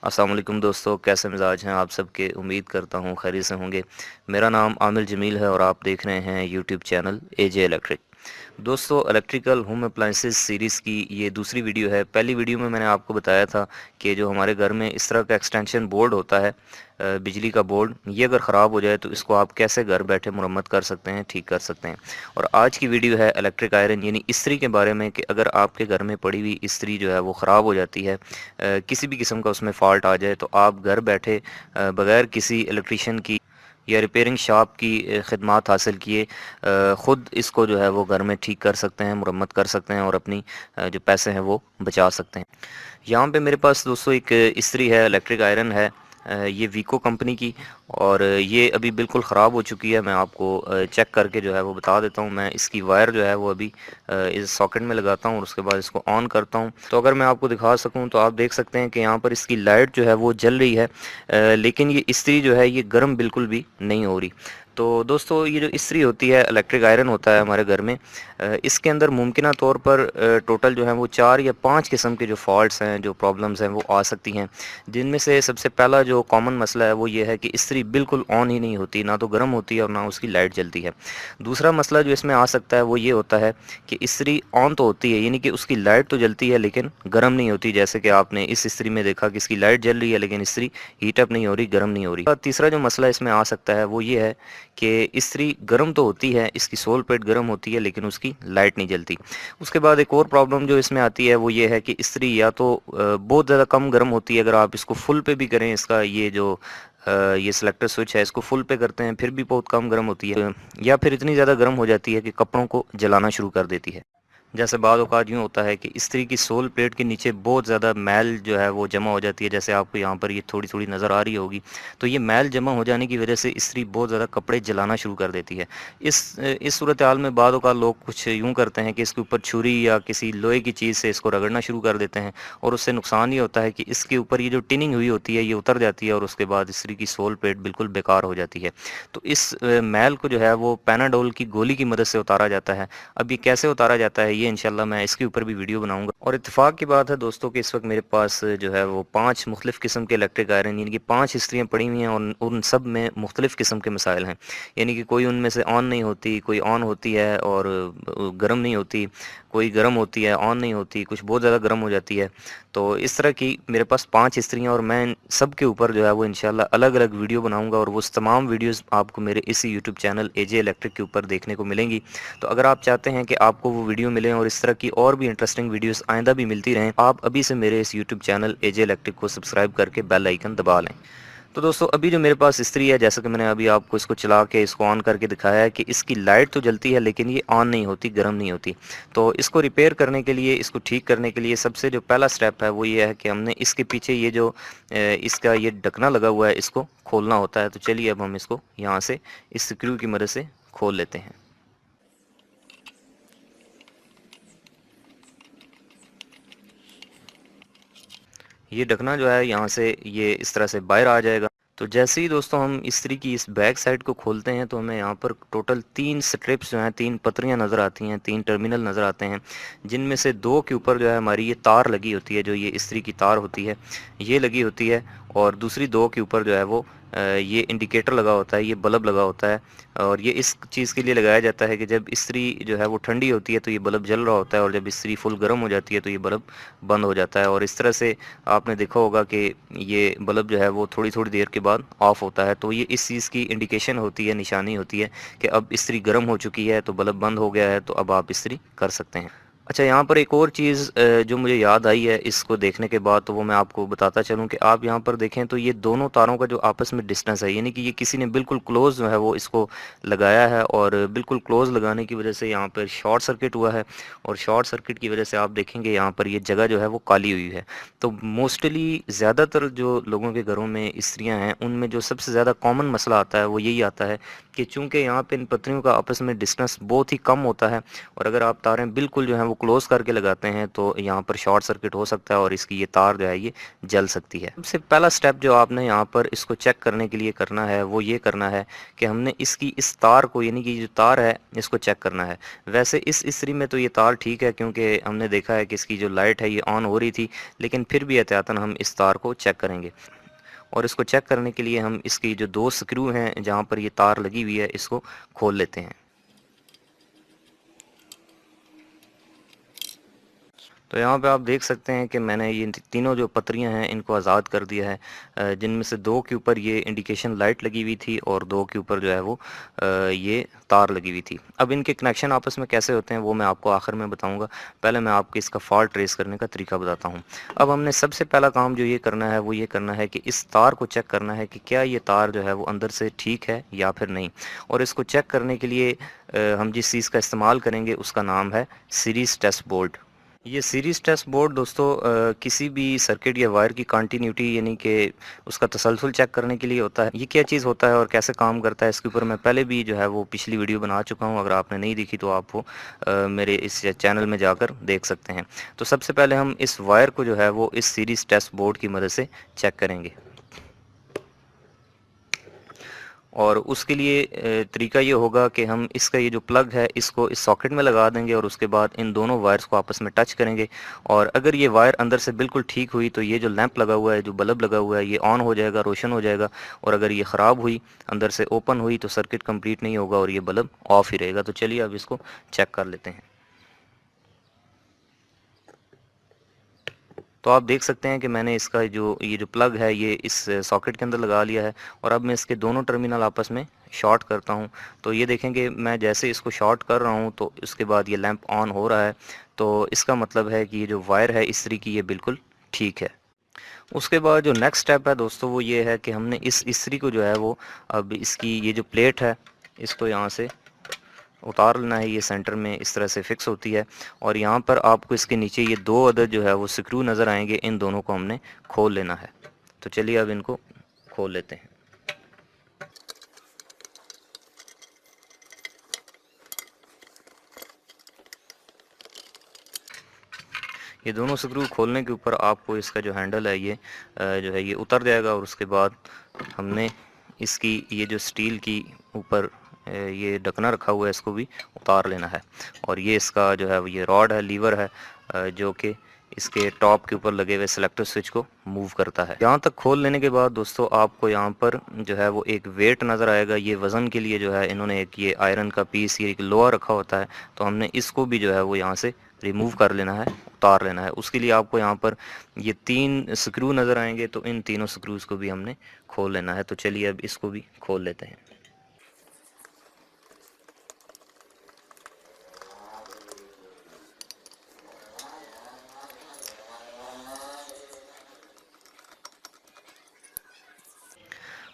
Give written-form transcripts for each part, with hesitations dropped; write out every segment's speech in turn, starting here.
अस्सलाम वालेकुम दोस्तों, कैसे मिजाज हैं आप सबके। उम्मीद करता हूँ खैरियत से होंगे। मेरा नाम आमिर जमील है और आप देख रहे हैं यूट्यूब चैनल एजे इलेक्ट्रिक। दोस्तों, इलेक्ट्रिकल होम अप्लाइंसेस सीरीज़ की ये दूसरी वीडियो है। पहली वीडियो में मैंने आपको बताया था कि जो हमारे घर में इस तरह का एक्सटेंशन बोर्ड होता है, बिजली का बोर्ड, ये अगर ख़राब हो जाए तो इसको आप कैसे घर बैठे मुरम्मत कर सकते हैं, ठीक कर सकते हैं। और आज की वीडियो है इलेक्ट्रिक आयरन यानी इस्त्री के बारे में कि अगर आपके घर में पड़ी हुई इस्त्री जो है वो ख़राब हो जाती है, किसी भी किस्म का उसमें फ़ॉल्ट आ जाए, तो आप घर बैठे बगैर किसी इलेक्ट्रीशियन की या रिपेयरिंग शॉप की खिदमात हासिल किए ख़ुद इसको जो है वो घर में ठीक कर सकते हैं, मुरम्मत कर सकते हैं और अपनी जो पैसे हैं वो बचा सकते हैं। यहाँ पे मेरे पास दोस्तों एक इस्त्री है, इलेक्ट्रिक आयरन है, ये वीको कंपनी की। और ये अभी बिल्कुल ख़राब हो चुकी है। मैं आपको चेक करके जो है वो बता देता हूँ। मैं इसकी वायर जो है वो अभी इस सॉकेट में लगाता हूँ और उसके बाद इसको ऑन करता हूँ। तो अगर मैं आपको दिखा सकूँ तो आप देख सकते हैं कि यहाँ पर इसकी लाइट जो है वो जल रही है, लेकिन ये इस्त्री जो है ये गर्म बिल्कुल भी नहीं हो रही। तो दोस्तों, ये जो इस्त्री होती है, इलेक्ट्रिक आयरन होता है हमारे घर में, इसके अंदर मुमकिन तौर पर टोटल जो है वो 4 या 5 किस्म के जो फॉल्ट्स हैं, जो प्रॉब्लम्स हैं वो आ सकती हैं। जिनमें से सबसे पहला जो कॉमन मसला है वो ये है कि इस्त्री बिल्कुल ऑन ही नहीं होती, ना तो गर्म होती है और ना उसकी लाइट जलती है। दूसरा मसला जो इसमें आ सकता है वो ये होता है कि इस्त्री ऑन तो होती है, यानी कि उसकी लाइट तो जलती है लेकिन गर्म नहीं होती। जैसे कि आपने इस इस्त्री में देखा कि इसकी लाइट जल रही है लेकिन इस्त्री हीटअप नहीं हो रही, गर्म नहीं हो रही। और तीसरा जो मसला इसमें आ सकता है वो ये है कि इस्त्री गर्म तो होती है, इसकी सोल प्लेट गर्म होती है लेकिन उसकी लाइट नहीं जलती। उसके बाद एक और प्रॉब्लम जो इसमें आती है वो ये है कि इस्त्री या तो बहुत ज़्यादा कम गर्म होती है। अगर आप इसको फुल पे भी करें, इसका ये जो ये सिलेक्टर स्विच है, इसको फुल पे करते हैं फिर भी बहुत कम गर्म होती है, या फिर इतनी ज़्यादा गर्म हो जाती है कि कपड़ों को जलाना शुरू कर देती है। जैसे बाद औक़ात यूँ होता है कि इस्त्री की सोल प्लेट के नीचे बहुत ज़्यादा मैल जो है वो जमा हो जाती है। जैसे आपको यहाँ पर ये थोड़ी-थोड़ी नज़र आ रही होगी। तो ये मैल जमा हो जाने की वज़ह से इस्त्री बहुत ज़्यादा कपड़े जलाना शुरू कर देती है। इस सूरत-हाल में बाद औक़ात लोग कुछ यूँ करते हैं कि इसके ऊपर छुरी या किसी लोहे की चीज़ से इसको रगड़ना शुरू कर देते हैं, और उससे नुकसान ये होता है कि इसके ऊपर ये जो टिनिंग हुई होती है ये उतर जाती है और उसके बाद इस्त्री की सोल प्लेट बिल्कुल बेकार हो जाती है। तो इस मैल को जो है वो पैनाडोल की गोली की मदद से उतारा जाता है। अब ये कैसे उतारा जाता है ये इंशाल्लाह मैं इसके ऊपर भी वीडियो बनाऊंगा। और इत्तेफाक की बात है दोस्तों कि इस वक्त मेरे पास जो है वो 5 मुख्तलिफ किस्म के इलेक्ट्रिक आयरन यानी कि 5 इस्त्रियाँ पड़ी हुई हैं और उन सब में मुख्तलिफ किस्म के मसाइल हैं। यानी कि कोई उनमें से ऑन नहीं होती, कोई ऑन होती है और गर्म नहीं होती, कोई गर्म होती है ऑन नहीं होती, कुछ बहुत ज़्यादा गर्म हो जाती है। तो इस तरह की मेरे पास 5 इस्त्रियाँ और मैं इन सब के ऊपर जो है वो इंशाल्लाह अलग-अलग वीडियो बनाऊंगा और वो तमाम वीडियोज़ आपको मेरे इसी यूट्यूब चैनल एजे इलेक्ट्रिक के ऊपर देखने को मिलेंगी। तो अगर आप चाहते हैं कि आपको वो वीडियो मिलें और इस तरह की और भी इंटरेस्टिंग वीडियोस आइंदा भी मिलती रहें, आप अभी से मेरे इस यूट्यूब चैनल एजे इलेक्ट्रिक को सब्सक्राइब करके बेल आइकन दबा लें। तो दोस्तों, अभी जो मेरे पास इस्त्री है, जैसा कि मैंने अभी आपको इसको चला के इसको ऑन करके दिखाया है कि इसकी लाइट तो जलती है लेकिन ये ऑन नहीं होती, गर्म नहीं होती। तो इसको रिपेयर करने के लिए, इसको ठीक करने के लिए सबसे जो पहला स्टेप है वो ये है कि हमने इसके पीछे ये जो इसका ये ढकना लगा हुआ है इसको खोलना होता है। तो चलिए अब हम इसको यहाँ से इस स्क्रू की मदद से खोल लेते हैं। ये ढकना जो है यहाँ से ये इस तरह से बाहर आ जाएगा। तो जैसे ही दोस्तों हम इस्त्री की इस बैक साइड को खोलते हैं तो हमें यहाँ पर टोटल 3 स्ट्रिप्स जो हैं, 3 पतरियाँ नज़र आती हैं, 3 टर्मिनल नज़र आते हैं, जिनमें से 2 के ऊपर जो है हमारी ये तार लगी होती है, जो ये इस्त्री की तार होती है ये लगी होती है। और दूसरी 2 के ऊपर जो है वो ये इंडिकेटर लगा होता है, ये बल्ब लगा होता है। और ये इस चीज़ के लिए लगाया जाता है कि जब इस्त्री जो है वो ठंडी होती है तो ये बल्ब जल रहा होता है, और जब इस्त्री फुल गर्म हो जाती है तो ये बल्ब बंद हो जाता है। और इस तरह से आपने देखा होगा कि ये बल्ब जो है वो थोड़ी थोड़ी देर के बाद ऑफ होता है। तो ये इस चीज़ की इंडिकेशन होती है, निशानी होती है कि अब इस्त्री गर्म हो चुकी है, तो बल्ब बंद हो गया है, तो अब आप इस्त्री कर सकते हैं। अच्छा, यहाँ पर एक और चीज़ जो मुझे याद आई है इसको देखने के बाद, तो वो मैं आपको बताता चलूँ कि आप यहाँ पर देखें तो ये दोनों तारों का जो आपस में डिस्टेंस है, यानी कि ये किसी ने बिल्कुल क्लोज़ जो है वो इसको लगाया है, और बिल्कुल क्लोज़ लगाने की वजह से यहाँ पर शॉर्ट सर्किट हुआ है। और शॉर्ट सर्किट की वजह से आप देखेंगे यहाँ पर ये जगह जो है वो काली हुई है। तो मोस्टली ज़्यादातर जो लोगों के घरों में इस्त्रियाँ हैं उनमें जो सबसे ज़्यादा कॉमन मसला आता है वो यही आता है कि चूँकि यहाँ पे इन पत्रियों का आपस में डिस्टेंस बहुत ही कम होता है, और अगर आप तारें बिल्कुल जो हैं वो क्लोज़ करके लगाते हैं तो यहाँ पर शॉर्ट सर्किट हो सकता है और इसकी ये तार जो है ये जल सकती है। सबसे पहला स्टेप जो आपने यहाँ पर इसको चेक करने के लिए करना है वो ये करना है कि हमने इसकी इस तार को, यानी कि जो तार है, इसको चेक करना है। वैसे इस इस्त्री में तो ये तार ठीक है, क्योंकि हमने देखा है कि इसकी जो लाइट है ये ऑन हो रही थी, लेकिन फिर भी एहतियातन हम इस तार को चेक करेंगे। और इसको चेक करने के लिए हम इसकी जो 2 स्क्रू हैं जहाँ पर ये तार लगी हुई है, इसको खोल लेते हैं। तो यहाँ पे आप देख सकते हैं कि मैंने ये तीनों जो पतरियाँ हैं इनको आज़ाद कर दिया है, जिनमें से 2 के ऊपर ये इंडिकेशन लाइट लगी हुई थी और 2 के ऊपर जो है वो ये तार लगी हुई थी। अब इनके कनेक्शन आपस में कैसे होते हैं वो मैं आपको आखिर में बताऊंगा। पहले मैं आपको इसका फॉल्ट ट्रेस करने का तरीका बताता हूँ। अब हमने सबसे पहला काम जो ये करना है वो ये करना है कि इस तार को चेक करना है कि क्या ये तार जो है वो अंदर से ठीक है या फिर नहीं। और इसको चेक करने के लिए हम जिस चीज़ का इस्तेमाल करेंगे उसका नाम है सीरीज़ टेस्ट बोर्ड। ये सीरीज़ टेस्ट बोर्ड दोस्तों किसी भी सर्किट या वायर की कंटिन्यूटी, यानी कि उसका तसलसल चेक करने के लिए होता है। ये क्या चीज़ होता है और कैसे काम करता है, इसके ऊपर मैं पहले भी जो है वो पिछली वीडियो बना चुका हूँ। अगर आपने नहीं देखी तो आप वो मेरे इस चैनल में जाकर देख सकते हैं। तो सबसे पहले हम इस वायर को जो है वो इस सीरीज़ टेस्ट बोर्ड की मदद से चेक करेंगे। और उसके लिए तरीका ये होगा कि हम इसका ये जो प्लग है इसको इस सॉकेट में लगा देंगे और उसके बाद इन दोनों वायर्स को आपस में टच करेंगे। और अगर ये वायर अंदर से बिल्कुल ठीक हुई तो ये जो लैंप लगा हुआ है, जो बल्ब लगा हुआ है, ये ऑन हो जाएगा, रोशन हो जाएगा। और अगर ये ख़राब हुई, अंदर से ओपन हुई, तो सर्किट कंप्लीट नहीं होगा और ये बल्ब ऑफ ही रहेगा। तो चलिए अब इसको चेक कर लेते हैं। तो आप देख सकते हैं कि मैंने इसका ये जो प्लग है ये इस सॉकेट के अंदर लगा लिया है। और अब मैं इसके दोनों टर्मिनल आपस में शॉर्ट करता हूं। तो ये देखेंगे मैं जैसे इसको शॉर्ट कर रहा हूं तो इसके बाद ये लैंप ऑन हो रहा है। तो इसका मतलब है कि ये जो वायर है इस्त्री की ये बिल्कुल ठीक है। उसके बाद जो नेक्स्ट स्टेप है दोस्तों वो ये है कि हमने इस इस्त्री को जो है वो, अब इसकी ये जो प्लेट है इसको यहाँ से उतार लेना है। ये सेंटर में इस तरह से फिक्स होती है और यहाँ पर आपको इसके नीचे ये 2 अदद जो है वो स्क्रू नज़र आएंगे। इन दोनों को हमने खोल लेना है। तो चलिए अब इनको खोल लेते हैं। ये दोनों स्क्रू खोलने के ऊपर आपको इसका जो हैंडल है ये जो है ये उतर जाएगा। और उसके बाद हमने इसकी ये जो स्टील की ऊपर ये ढकना रखा हुआ है इसको भी उतार लेना है। और ये इसका जो है ये रॉड है, लीवर है, जो कि इसके टॉप के ऊपर लगे हुए सेलेक्टर स्विच को मूव करता है। यहाँ तक खोल लेने के बाद दोस्तों आपको यहाँ पर जो है वो एक वेट नज़र आएगा। ये वज़न के लिए जो है इन्होंने एक ये आयरन का पीस, ये एक लोहा रखा होता है। तो हमने इसको भी जो है वो यहाँ से रिमूव कर लेना है, उतार लेना है। उसके लिए आपको यहाँ पर ये 3 स्क्रू नज़र आएंगे। तो इन तीनों स्क्रूज़ को भी हमने खोल लेना है। तो चलिए अब इसको भी खोल लेते हैं।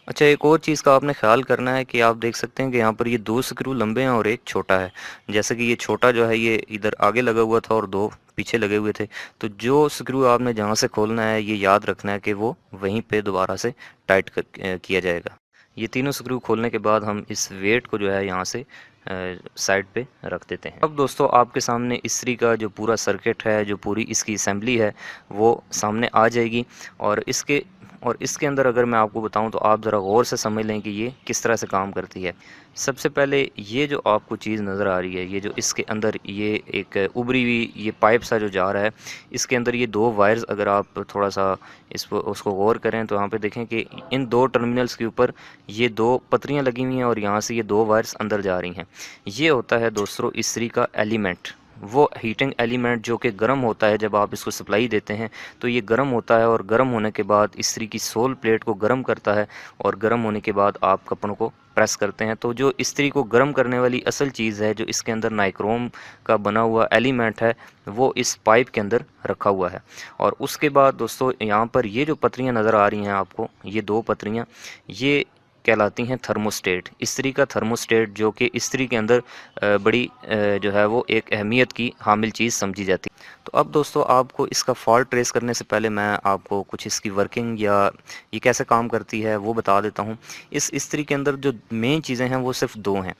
अच्छा, एक और चीज़ का आपने ख़्याल करना है कि आप देख सकते हैं कि यहाँ पर ये 2 स्क्रू लंबे हैं और एक छोटा है। जैसे कि ये छोटा जो है ये इधर आगे लगा हुआ था और 2 पीछे लगे हुए थे। तो जो स्क्रू आपने जहाँ से खोलना है ये याद रखना है कि वो वहीं पे दोबारा से टाइट किया जाएगा। ये तीनों स्क्रू खोलने के बाद हम इस वेट को जो है यहाँ से साइड पे रख देते हैं। अब दोस्तों आपके सामने इस्त्री का जो पूरा सर्किट है, जो पूरी इसकी असेंबली है वो सामने आ जाएगी। और इसके अंदर अगर मैं आपको बताऊं तो आप ज़रा गौर से समझ लें कि ये किस तरह से काम करती है। सबसे पहले ये जो आपको चीज़ नज़र आ रही है, ये जो इसके अंदर ये एक उभरी हुई ये पाइप सा जो जा रहा है, इसके अंदर ये 2 वायर्स अगर आप थोड़ा सा उसको गौर करें तो यहाँ पे देखें कि इन 2 टर्मिनल्स के ऊपर ये 2 पतरियाँ लगी हुई हैं और यहाँ से ये 2 वायर्स अंदर जा रही हैं। ये होता है दोस्तों इस्त्री का एलिमेंट, वो हीटिंग एलिमेंट जो कि गर्म होता है। जब आप इसको सप्लाई देते हैं तो ये गर्म होता है और गर्म होने के बाद इस्त्री की सोल प्लेट को गर्म करता है और गर्म होने के बाद आप कपड़ों को प्रेस करते हैं। तो जो इस्त्री को गर्म करने वाली असल चीज़ है, जो इसके अंदर नाइक्रोम का बना हुआ एलिमेंट है, वो इस पाइप के अंदर रखा हुआ है। और उसके बाद दोस्तों यहाँ पर ये जो पतरियाँ नज़र आ रही हैं आपको, ये 2 पतरियाँ ये कहलाती हैं थर्मोस्टेट। इस्त्री का थर्मोस्टेट जो कि इस्त्री के अंदर बड़ी जो है वो एक अहमियत की हामिल चीज़ समझी जाती है। तो अब दोस्तों आपको इसका फॉल्ट ट्रेस करने से पहले मैं आपको कुछ इसकी वर्किंग या ये कैसे काम करती है वो बता देता हूँ। इस इस्त्री के अंदर जो मेन चीज़ें हैं वो सिर्फ 2 हैं।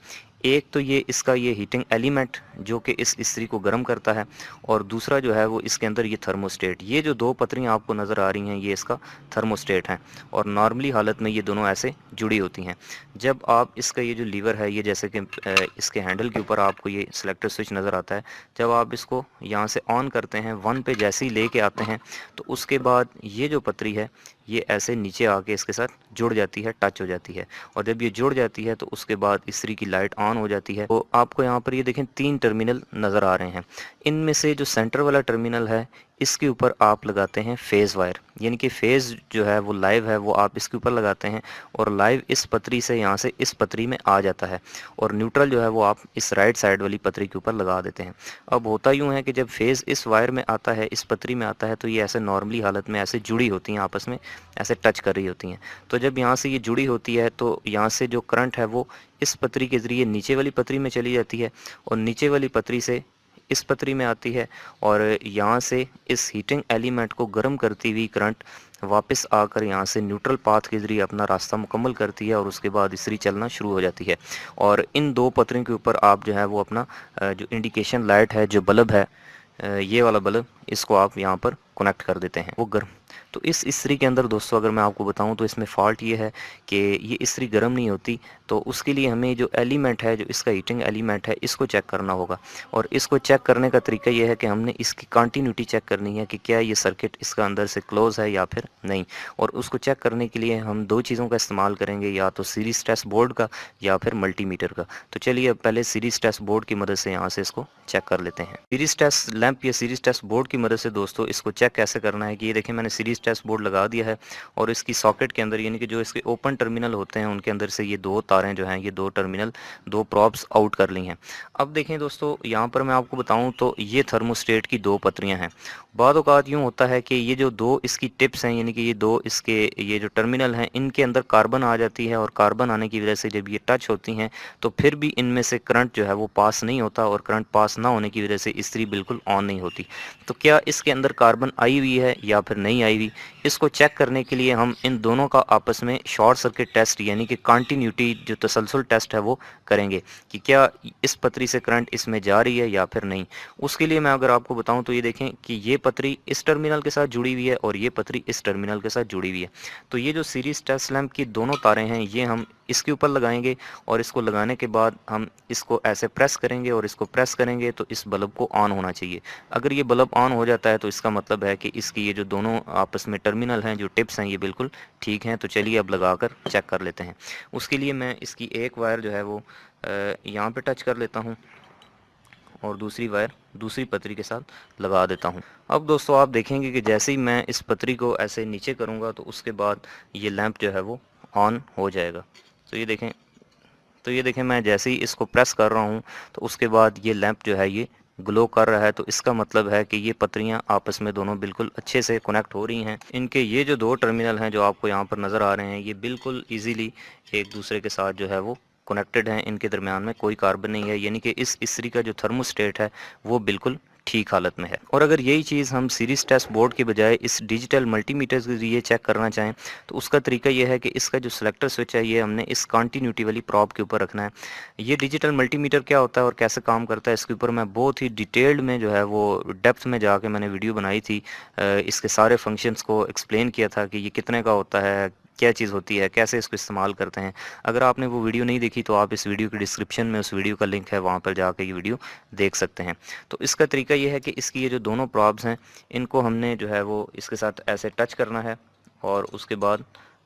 एक तो ये इसका ये हीटिंग एलिमेंट जो कि इस इस्त्री को गर्म करता है, और दूसरा जो है वो इसके अंदर ये थर्मोस्टेट। ये जो दो पत्रियां आपको नज़र आ रही हैं ये इसका थर्मोस्टेट है, और नॉर्मली हालत में ये दोनों ऐसे जुड़ी होती हैं। जब आप इसका ये जो लीवर है, ये जैसे कि इसके हैंडल के ऊपर आपको ये सिलेक्टर स्विच नज़र आता है, जब आप इसको यहाँ से ऑन करते हैं, 1 पे जैसे ही लेके आते हैं, तो उसके बाद ये जो पतरी है ये ऐसे नीचे आके इसके साथ जुड़ जाती है, टच हो जाती है। और जब ये जुड़ जाती है तो उसके बाद इस्त्री की लाइट ऑन हो जाती है। तो आपको यहाँ पर ये देखें 3 टर्मिनल नज़र आ रहे हैं। इनमें से जो सेंटर वाला टर्मिनल है इसके ऊपर आप लगाते हैं फेज़ वायर, यानी कि फेज़ जो है वो लाइव है वो आप इसके ऊपर लगाते हैं, और लाइव इस पतरी से यहाँ से इस पतरी में आ जाता है, और न्यूट्रल जो है वो आप इस राइट साइड वाली पतरी के ऊपर लगा देते हैं। अब होता यूँ है कि जब फेज़ इस वायर में आता है, इस पतरी में आता है, तो ये ऐसे नॉर्मली हालत में ऐसे जुड़ी होती हैं, आपस में ऐसे टच कर रही होती हैं। तो जब यहाँ से ये जुड़ी होती है तो यहाँ से जो करंट है वो इस पतरी के ज़रिए नीचे वाली पतरी में चली जाती है, और नीचे वाली पतरी से इस पतरी में आती है, और यहाँ से इस हीटिंग एलिमेंट को गर्म करती हुई करंट वापस आकर यहाँ से न्यूट्रल पाथ के ज़रिए अपना रास्ता मुकम्मल करती है, और उसके बाद इस्त्री चलना शुरू हो जाती है। और इन दो पतरियों के ऊपर आप जो है वो अपना जो इंडिकेशन लाइट है, जो बल्ब है, ये वाला बल्ब, इसको आप यहाँ पर कनेक्ट कर देते हैं, वो गर्म। तो इस इस्त्री के अंदर दोस्तों अगर मैं आपको बताऊं तो इसमें फ़ॉल्ट ये है कि ये इस्त्री गर्म नहीं होती। तो उसके लिए हमें जो एलिमेंट है, जो इसका हीटिंग एलिमेंट है, इसको चेक करना होगा। और इसको चेक करने का तरीका ये है कि हमने इसकी कंटिन्यूटी चेक करनी है कि क्या ये सर्किट इसका अंदर से क्लोज़ है या फिर नहीं। और उसको चेक करने के लिए हम 2 चीज़ों का इस्तेमाल करेंगे, या तो सीरीज़ टेस्ट बोर्ड का या फिर मल्टीमीटर का। तो चलिए अब पहले सीरीज़ टेस्ट बोर्ड की मदद से यहाँ से इसको चेक कर लेते हैं। सीरीज़ टेस्ट लैंप या सीरीज़ टेस्ट बोर्ड की मदद से दोस्तों इसको चेक कैसे करना है कि ये देखें मैंने सीरीज़ टेस्ट बोर्ड लगा दिया है, और इसकी सॉकेट के अंदर यानी कि जो इसके ओपन टर्मिनल होते हैं उनके अंदर से ये 2 तारें जो हैं, ये 2 टर्मिनल 2 प्रॉब्स आउट कर ली हैं। अब देखें दोस्तों यहाँ पर मैं आपको बताऊँ तो ये थर्मोस्टेट की 2 पतरियाँ हैं। बाद औक़ात यूँ होता है कि ये जो 2 इसकी टिप्स हैं, यानी कि ये 2 इसके ये जो टर्मिनल हैं, इनके अंदर कार्बन आ जाती है, और कार्बन आने की वजह से जब ये टच होती हैं तो फिर भी इनमें से करंट जो है वो पास नहीं होता, और करंट पास ना होने की वजह से इस्त्री बिल्कुल ऑन नहीं होती। तो क्या इसके अंदर कार्बन आई हुई है या फिर नहीं आई हुई, इसको चेक करने के लिए हम इन दोनों का आपस में शॉर्ट सर्किट टेस्ट यानी कि कंटिन्यूटी जो तसलसल टेस्ट है वो करेंगे कि क्या इस पतरी से करंट इसमें जा रही है या फिर नहीं। उसके लिए मैं अगर आपको बताऊं तो ये देखें कि ये पतरी इस टर्मिनल के साथ जुड़ी हुई है, और ये पतरी इस टर्मिनल के साथ जुड़ी हुई है। तो ये जो सीरीज टेस्ट लैंप की दोनों तारें हैं ये हम इसके ऊपर लगाएंगे, और इसको लगाने के बाद हम इसको ऐसे प्रेस करेंगे, और इसको प्रेस करेंगे तो इस बल्ब को ऑन होना चाहिए। अगर ये बल्ब ऑन हो जाता है तो इसका मतलब है कि इसकी ये जो दोनों आपस में टर्मिनल हैं, जो टिप्स हैं, ये बिल्कुल ठीक हैं। तो चलिए अब लगाकर चेक कर लेते हैं। उसके लिए मैं इसकी एक वायर जो है वो यहाँ पे टच कर लेता हूँ, और दूसरी वायर दूसरी पतरी के साथ लगा देता हूँ। अब दोस्तों आप देखेंगे कि जैसे ही मैं इस पतरी को ऐसे नीचे करूँगा तो उसके बाद ये लैंप जो है वो ऑन हो जाएगा। तो ये देखें मैं जैसे ही इसको प्रेस कर रहा हूँ तो उसके बाद ये लैंप जो है ये ग्लो कर रहा है। तो इसका मतलब है कि ये पतरियाँ आपस में दोनों बिल्कुल अच्छे से कनेक्ट हो रही हैं। इनके ये जो 2 टर्मिनल हैं जो आपको यहाँ पर नज़र आ रहे हैं, ये बिल्कुल ईजीली एक दूसरे के साथ जो है वो कनेक्टेड हैं। इनके दरमियान में कोई कार्बन नहीं है, यानी कि इस इस्त्री का जो थर्मोस्टेट है वो बिल्कुल ठीक हालत में है। और अगर यही चीज़ हम सीरीज टेस्ट बोर्ड के बजाय इस डिजिटल मल्टीमीटर के जरिए चेक करना चाहें तो उसका तरीका यह है कि इसका जो सिलेक्टर स्विच है ये हमने इस कंटिन्यूटी वाली प्रॉब के ऊपर रखना है। ये डिजिटल मल्टीमीटर क्या होता है और कैसे काम करता है इसके ऊपर मैं बहुत ही डिटेल्ड में जो है वो डेप्थ में जाके मैंने वीडियो बनाई थी। इसके सारे फंक्शंस को एक्सप्लेन किया था कि ये कितने का होता है, क्या चीज़ होती है, कैसे इसको इस्तेमाल करते हैं। अगर आपने वो वीडियो नहीं देखी तो आप इस वीडियो की डिस्क्रिप्शन में उस वीडियो का लिंक है, वहाँ पर जाकर ये वीडियो देख सकते हैं। तो इसका तरीका ये है कि इसकी ये जो दोनों प्रॉब्स हैं इनको हमने जो है वो इसके साथ ऐसे टच करना है, और उसके बाद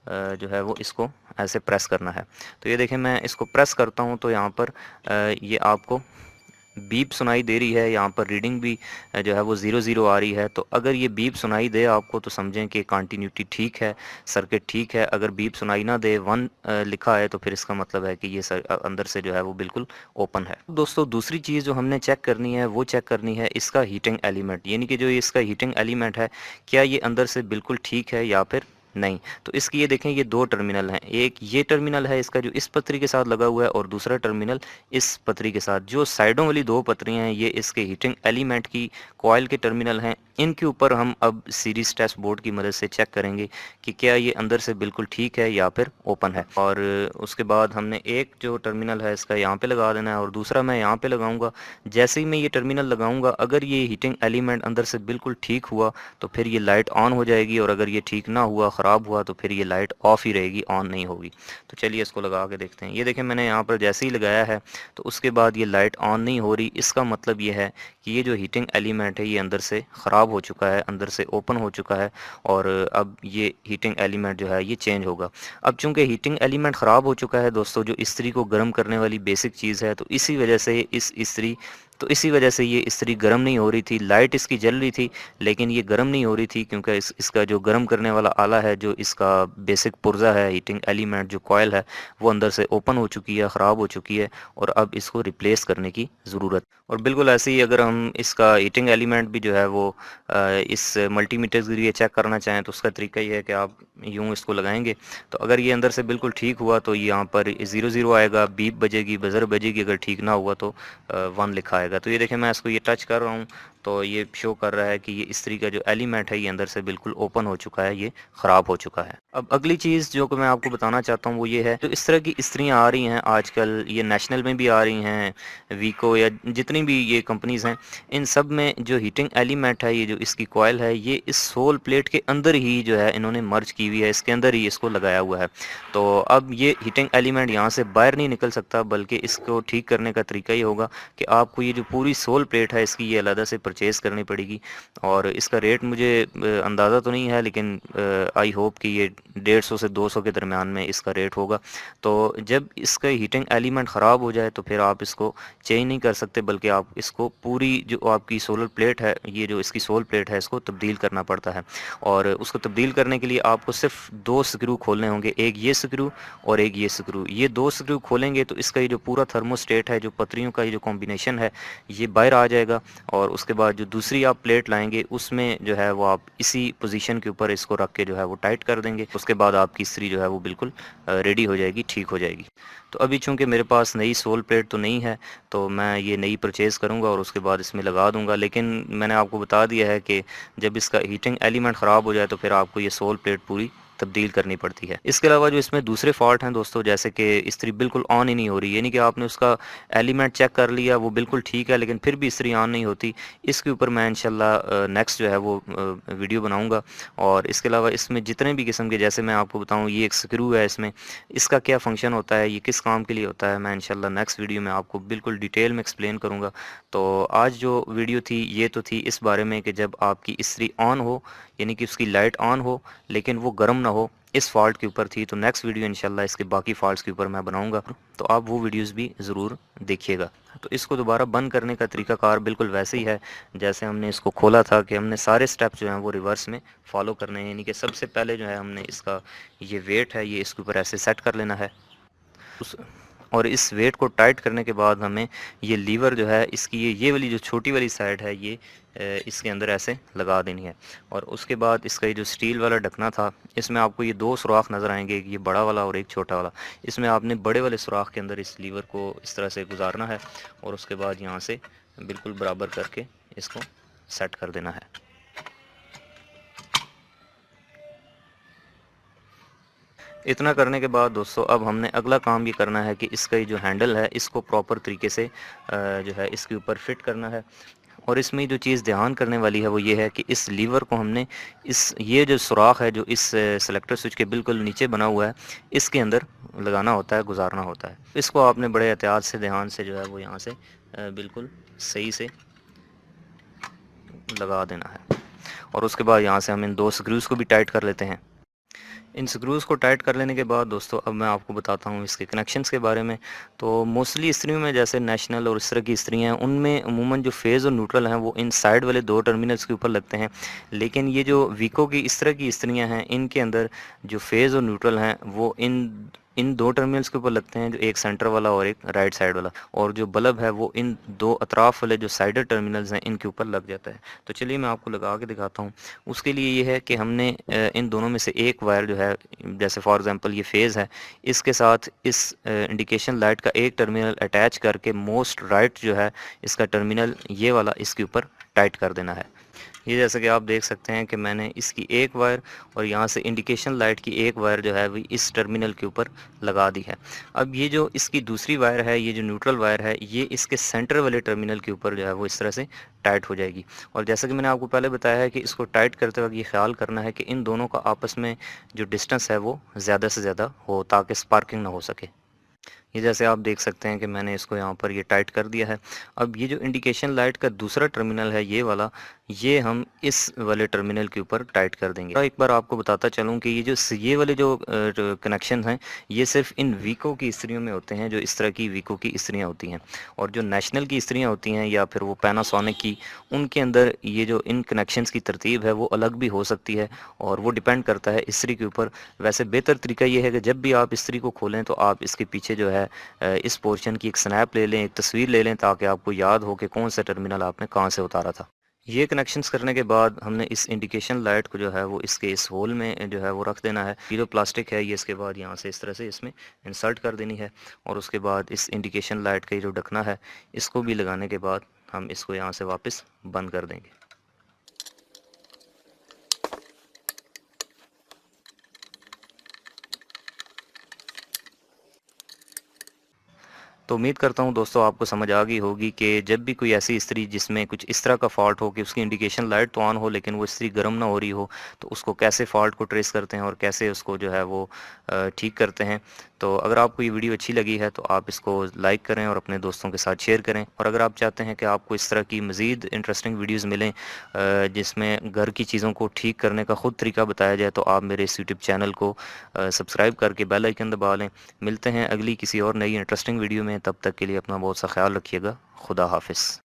जो है वो इसको ऐसे प्रेस करना है। तो ये देखें मैं इसको प्रेस करता हूँ तो यहाँ पर ये आपको बीप सुनाई दे रही है। यहाँ पर रीडिंग भी जो है वो 0 आ रही है। तो अगर ये बीप सुनाई दे आपको तो समझें कि कंटिन्यूटी ठीक है, सर्किट ठीक है। अगर बीप सुनाई ना दे 1 लिखा है तो फिर इसका मतलब है कि ये अंदर से जो है वो बिल्कुल ओपन है। दोस्तों दूसरी चीज़ जो हमने चेक करनी है वो चेक करनी है इसका हीटिंग एलिमेंट, यानी कि जो इसका हीटिंग एलिमेंट है क्या ये अंदर से बिल्कुल ठीक है या फिर नहीं। तो इसकी ये देखें, ये 2 टर्मिनल हैं, एक ये टर्मिनल है इसका जो इस पतरी के साथ लगा हुआ है और दूसरा टर्मिनल इस पतरी के साथ। जो साइडों वाली 2 पतरियाँ हैं ये इसके हीटिंग एलिमेंट की कॉइल के टर्मिनल हैं। इनके ऊपर हम अब सीरीज टेस्ट बोर्ड की मदद से चेक करेंगे कि क्या ये अंदर से बिल्कुल ठीक है या फिर ओपन है। और उसके बाद हमने एक जो टर्मिनल है इसका यहाँ पे लगा देना है और दूसरा मैं यहाँ पे लगाऊंगा। जैसे ही मैं ये टर्मिनल लगाऊंगा, अगर ये हीटिंग एलिमेंट अंदर से बिल्कुल ठीक हुआ तो फिर ये लाइट ऑन हो जाएगी, और अगर ये ठीक ना हुआ, ख़राब हुआ, तो फिर ये लाइट ऑफ ही रहेगी, ऑन नहीं होगी। तो चलिए इसको लगा के देखते हैं। ये देखें मैंने यहाँ पर जैसे ही लगाया है तो उसके बाद ये लाइट ऑन नहीं हो रही। इसका मतलब ये है कि ये जो हीटिंग एलिमेंट है ये अंदर से ख़राब हो चुका है, अंदर से ओपन हो चुका है, और अब ये हीटिंग एलिमेंट जो है ये चेंज होगा। अब चूंकि हीटिंग एलिमेंट ख़राब हो चुका है दोस्तों, जो इस्त्री को गर्म करने वाली बेसिक चीज़ है, तो इसी वजह से इसी वजह से ये इस्त्री गर्म नहीं हो रही थी। लाइट इसकी जल रही थी लेकिन ये गर्म नहीं हो रही थी, क्योंकि इसका जो गर्म करने वाला आला है, जो इसका बेसिक पुर्जा है, हीटिंग एलिमेंट जो कॉयल है, वो अंदर से ओपन हो चुकी है, ख़राब हो चुकी है, और अब इसको रिप्लेस करने की ज़रूरत। और बिल्कुल ऐसे ही अगर हम इसका हीटिंग एलिमेंट भी जो है वो इस मल्टीमीटर के ज़रिए चेक करना चाहें तो उसका तरीका ये है कि आप यूँ इसको लगाएंगे, तो अगर ये अंदर से बिल्कुल ठीक हुआ तो यहाँ पर 00 आएगा, बीप बजेगी, बजर बजेगी। अगर ठीक ना हुआ तो 1 लिखा आएगा। तो ये देखें मैं इसको ये टच कर रहा हूँ तो ये शो कर रहा है कि ये इस्त्री का जो एलिमेंट है ये अंदर से बिल्कुल ओपन हो चुका है, ये ख़राब हो चुका है। अब अगली चीज़ जो कि मैं आपको बताना चाहता हूँ वो ये है, जो इस तरह की इस्त्रियाँ आ रही हैं आजकल, ये नेशनल में भी आ रही हैं, वीको या जितनी भी ये कंपनीज़ हैं, इन सब में जो हीटिंग एलिमेंट है, ये जो इसकी कॉयल है, ये इस सोल प्लेट के अंदर ही जो है इन्होंने मर्ज की हुई है, इसके अंदर ही इसको लगाया हुआ है। तो अब ये हीटिंग एलिमेंट यहाँ से बाहर नहीं निकल सकता, बल्कि इसको ठीक करने का तरीका ये होगा कि आपको ये जो पूरी सोल प्लेट है इसकी ये अलग से परचेज़ करनी पड़ेगी। और इसका रेट मुझे अंदाज़ा तो नहीं है, लेकिन आई होप कि ये 150 से 200 के दरमियान में इसका रेट होगा। तो जब इसका हीटिंग एलिमेंट ख़राब हो जाए तो फिर आप इसको चेंज नहीं कर सकते, बल्कि आप इसको पूरी जो आपकी सोलर प्लेट है, ये जो इसकी सोल प्लेट है, इसको तब्दील करना पड़ता है। और उसको तब्दील करने के लिए आपको सिर्फ 2 स्क्रू खोलने होंगे, एक ये स्क्रू और एक ये स्क्रू। ये 2 स्क्रू खोलेंगे तो इसका ये जो पूरा थर्मोस्टेट है, जो पतरियों का ये जो कॉम्बिनेशन है, ये बाहर आ जाएगा। और उसके बाद जो दूसरी आप प्लेट लाएंगे उसमें जो है वो आप इसी पोजीशन के ऊपर इसको रख के जो है वो टाइट कर देंगे। उसके बाद आपकी इस्त्री जो है वो बिल्कुल रेडी हो जाएगी, ठीक हो जाएगी। तो अभी चूंकि मेरे पास नई सोल प्लेट तो नहीं है, तो मैं ये नई परचेज़ करूंगा और उसके बाद इसमें लगा दूंगा। लेकिन मैंने आपको बता दिया है कि जब इसका हीटिंग एलिमेंट ख़राब हो जाए तो फिर आपको ये सोल प्लेट पूरी तब्दील करनी पड़ती है। इसके अलावा जो इसमें दूसरे फॉल्ट हैं दोस्तों, जैसे कि इस्त्री बिल्कुल ऑन ही नहीं हो रही, यानी कि आपने उसका एलिमेंट चेक कर लिया, वो बिल्कुल ठीक है, लेकिन फिर भी इस्त्री ऑन नहीं होती। इसके ऊपर मैं इंशाल्लाह नेक्स्ट जो है वो वीडियो बनाऊंगा। और इसके अलावा इसमें जितने भी किस्म के, जैसे मैं आपको बताऊं, ये एक स्क्रू है, इसमें इसका क्या फंक्शन होता है, ये किस काम के लिए होता है, मैं इंशाल्लाह नेक्स्ट वीडियो में आपको बिल्कुल डिटेल में एक्सप्लेन करूँगा। तो आज जो वीडियो थी ये तो थी इस बारे में कि जब आपकी इस्त्री ऑन हो, यानी कि उसकी लाइट ऑन हो लेकिन वो गर्म ना हो, इस फॉल्ट के ऊपर थी। तो नेक्स्ट वीडियो इंशाल्लाह इसके बाकी फॉल्ट्स के ऊपर मैं बनाऊंगा, तो आप वो वीडियोस भी ज़रूर देखिएगा। तो इसको दोबारा बंद करने का तरीकाकार बिल्कुल वैसे ही है जैसे हमने इसको खोला था, कि हमने सारे स्टेप्स जो हैं वो रिवर्स में फॉलो करने हैं। यानी कि सबसे पहले जो है हमने इसका ये वेट है ये इसके ऊपर ऐसे सेट कर लेना है, और इस वेट को टाइट करने के बाद हमें ये लीवर जो है इसकी ये वाली जो छोटी वाली साइड है ये इसके अंदर ऐसे लगा देनी है। और उसके बाद इसका ये जो स्टील वाला ढकना था, इसमें आपको ये 2 सुराख नज़र आएंगे, एक ये बड़ा वाला और एक छोटा वाला। इसमें आपने बड़े वाले सुराख के अंदर इस लीवर को इस तरह से गुजारना है और उसके बाद यहाँ से बिल्कुल बराबर करके इसको सेट कर देना है। इतना करने के बाद दोस्तों अब हमने अगला काम ये करना है कि इसका ये जो हैंडल है इसको प्रॉपर तरीके से जो है इसके ऊपर फिट करना है। और इसमें जो चीज़ ध्यान करने वाली है वो ये है कि इस लीवर को हमने ये जो सुराख है जो इस सेलेक्टर स्विच के बिल्कुल नीचे बना हुआ है, इसके अंदर लगाना होता है, गुजारना होता है। इसको आपने बड़े एहतियात से, ध्यान से जो है वो यहाँ से बिल्कुल सही से लगा देना है। और उसके बाद यहाँ से हम इन 2 स्क्रूज़ को भी टाइट कर लेते हैं। इन स्क्रूज़ को टाइट कर लेने के बाद दोस्तों अब मैं आपको बताता हूँ इसके कनेक्शंस के बारे में। तो मोस्टली इस्त्रियों में, जैसे नेशनल और इस तरह की इस्त्रियाँ हैं, उनमें अमूमन जो फेज़ और न्यूट्रल हैं वो इन साइड वाले 2 टर्मिनल्स के ऊपर लगते हैं। लेकिन ये जो वीको की इस तरह की इस्त्रियाँ हैं, इनके अंदर जो फेज़ और न्यूट्रल हैं वो इन इन दो टर्मिनल्स के ऊपर लगते हैं, जो एक सेंटर वाला और एक राइट साइड वाला, और जो बल्ब है वो इन दो अतराफ वाले जो साइडर टर्मिनल्स हैं इनके ऊपर लग जाता है। तो चलिए मैं आपको लगा के दिखाता हूँ। उसके लिए ये है कि हमने इन दोनों में से एक वायर जो है, जैसे फॉर एग्जांपल ये फेज़ है, इसके साथ इस इंडिकेशन लाइट का एक टर्मिनल अटैच करके मोस्ट राइट जो है इसका टर्मिनल ये वाला इसके ऊपर टाइट कर देना है। ये जैसे कि आप देख सकते हैं कि मैंने इसकी एक वायर और यहाँ से इंडिकेशन लाइट की एक वायर जो है वो इस टर्मिनल के ऊपर लगा दी है। अब ये जो इसकी दूसरी वायर है, ये जो न्यूट्रल वायर है, ये इसके सेंटर वाले टर्मिनल के ऊपर जो है वो इस तरह से टाइट हो जाएगी। और जैसा कि मैंने आपको पहले बताया है कि इसको टाइट करते वक्त ये ख्याल करना है कि इन दोनों का आपस में जो डिस्टेंस है वो ज़्यादा से ज़्यादा हो, ताकि स्पार्किंग ना हो सके। ये जैसे आप देख सकते हैं कि मैंने इसको यहाँ पर ये टाइट कर दिया है। अब ये जो इंडिकेशन लाइट का दूसरा टर्मिनल है ये वाला, ये हम इस वाले टर्मिनल के ऊपर टाइट कर देंगे। और एक बार आपको बताता चलूँ कि ये वाले जो कनेक्शन हैं ये सिर्फ इन वीको की इस्त्रियों में होते हैं, जो इस तरह की वीको की इस्त्रियाँ होती हैं। और जो नेशनल की इस्त्रियाँ होती हैं या फिर वो पैनासोनिक की, उनके अंदर ये जो इन कनेक्शंस की तरतीब है वो अलग भी हो सकती है, और वो डिपेंड करता है इस्त्री के ऊपर। वैसे बेहतर तरीका ये है कि जब भी आप इस्त्री को खोलें तो आप इसके पीछे जो है इस पोर्शन की एक स्नैप ले लें, एक तस्वीर ले लें, ताकि आपको याद हो कि कौन सा टर्मिनल आपने कहाँ से उतारा था। ये कनेक्शंस करने के बाद हमने इस इंडिकेशन लाइट को जो है वो इसके इस होल में जो है वो रख देना है। ये जो प्लास्टिक है ये इसके बाद यहाँ से इस तरह से इसमें इंसर्ट कर देनी है, और उसके बाद इस इंडिकेशन लाइट का जो ढकना है इसको भी लगाने के बाद हम इसको यहाँ से वापस बंद कर देंगे। तो उम्मीद करता हूँ दोस्तों आपको समझ आ गई होगी कि जब भी कोई ऐसी इस्त्री जिसमें कुछ इस तरह का फ़ॉल्ट हो कि उसकी इंडिकेशन लाइट तो ऑन हो लेकिन वो इस्त्री गर्म ना हो रही हो, तो उसको कैसे फ़ॉल्ट को ट्रेस करते हैं और कैसे उसको जो है वो ठीक करते हैं। तो अगर आपको ये वीडियो अच्छी लगी है तो आप इसको लाइक करें और अपने दोस्तों के साथ शेयर करें। और अगर आप चाहते हैं कि आपको इस तरह की मज़ीद इंटरेस्टिंग वीडियोज़ मिलें जिसमें घर की चीज़ों को ठीक करने का ख़ुद तरीका बताया जाए, तो आप मेरे इस यूट्यूब चैनल को सब्सक्राइब करके बेल आइकन दबा लें। मिलते हैं अगली किसी और नई इंटरेस्टिंग वीडियो में, तब तक के लिए अपना बहुत सा ख्याल रखिएगा। खुदा हाफिज़।